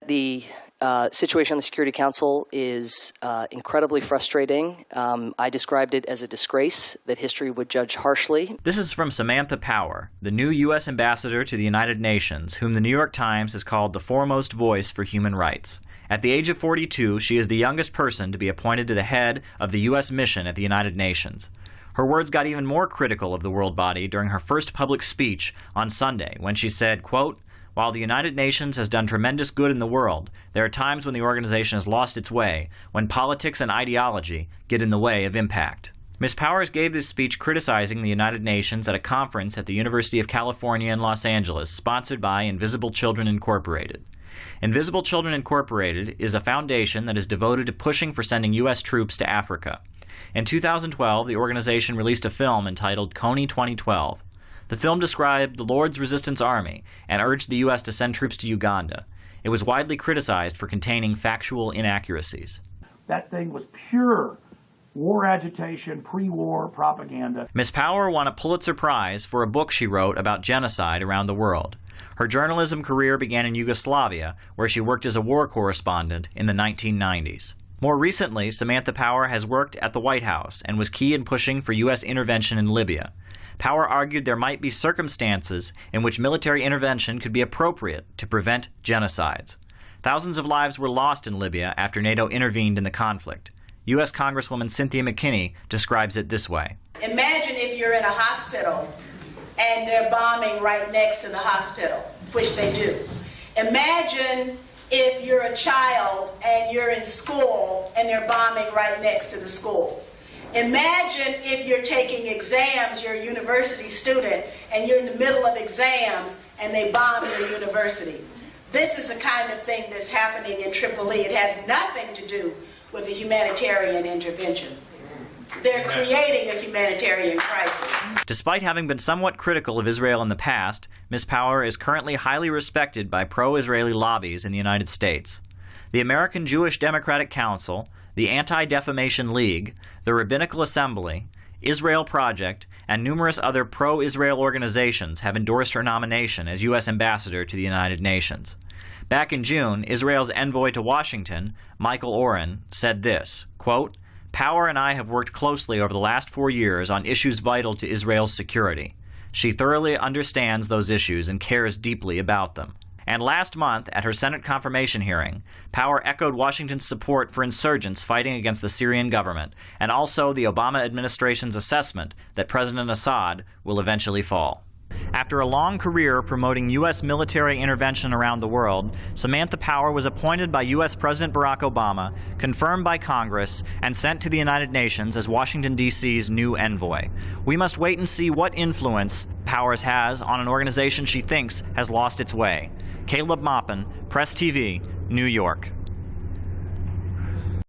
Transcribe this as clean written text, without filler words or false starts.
The situation on the Security Council is incredibly frustrating. I described it as a disgrace that history would judge harshly. This is from Samantha Power, the new U.S. ambassador to the United Nations, whom the New York Times has called the foremost voice for human rights. At the age of 42, she is the youngest person to be appointed to the head of the U.S. mission at the United Nations. Her words got even more critical of the world body during her first public speech on Sunday, when she said, quote, "While the United Nations has done tremendous good in the world, there are times when the organization has lost its way, when politics and ideology get in the way of impact." Ms. Powers gave this speech criticizing the United Nations at a conference at the University of California in Los Angeles, sponsored by Invisible Children Incorporated. Invisible Children Incorporated is a foundation that is devoted to pushing for sending U.S. troops to Africa. In 2012, the organization released a film entitled Coney 2012. The film described the Lord's Resistance Army and urged the U.S. to send troops to Uganda. It was widely criticized for containing factual inaccuracies. That thing was pure war agitation, pre-war propaganda. Ms. Power won a Pulitzer Prize for a book she wrote about genocide around the world. Her journalism career began in Yugoslavia, where she worked as a war correspondent in the 1990s. More recently, Samantha Power has worked at the White House and was key in pushing for U.S. intervention in Libya. Power argued there might be circumstances in which military intervention could be appropriate to prevent genocides. Thousands of lives were lost in Libya after NATO intervened in the conflict. U.S. Congresswoman Cynthia McKinney describes it this way. Imagine if you're in a hospital and they're bombing right next to the hospital, which they do. Imagine if you're a child and you're in school and they're bombing right next to the school. Imagine if you're taking exams, you're a university student, and you're in the middle of exams and they bomb your university. This is the kind of thing that's happening in Tripoli. It has nothing to do with a humanitarian intervention. They're creating a humanitarian crisis. Despite having been somewhat critical of Israel in the past, Ms. Power is currently highly respected by pro-Israeli lobbies in the United States. The American Jewish Democratic Council, the Anti-Defamation League, the Rabbinical Assembly, Israel Project, and numerous other pro-Israel organizations have endorsed her nomination as U.S. Ambassador to the United Nations. Back in June, Israel's envoy to Washington, Michael Oren, said this, quote, "Power and I have worked closely over the last 4 years on issues vital to Israel's security. She thoroughly understands those issues and cares deeply about them." And last month, at her Senate confirmation hearing, Power echoed Washington's support for insurgents fighting against the Syrian government, and also the Obama administration's assessment that President Assad will eventually fall. After a long career promoting U.S. military intervention around the world, Samantha Power was appointed by U.S. President Barack Obama, confirmed by Congress, and sent to the United Nations as Washington, D.C.'s new envoy. We must wait and see what influence Powers has on an organization she thinks has lost its way. Caleb Maupin, Press TV, New York.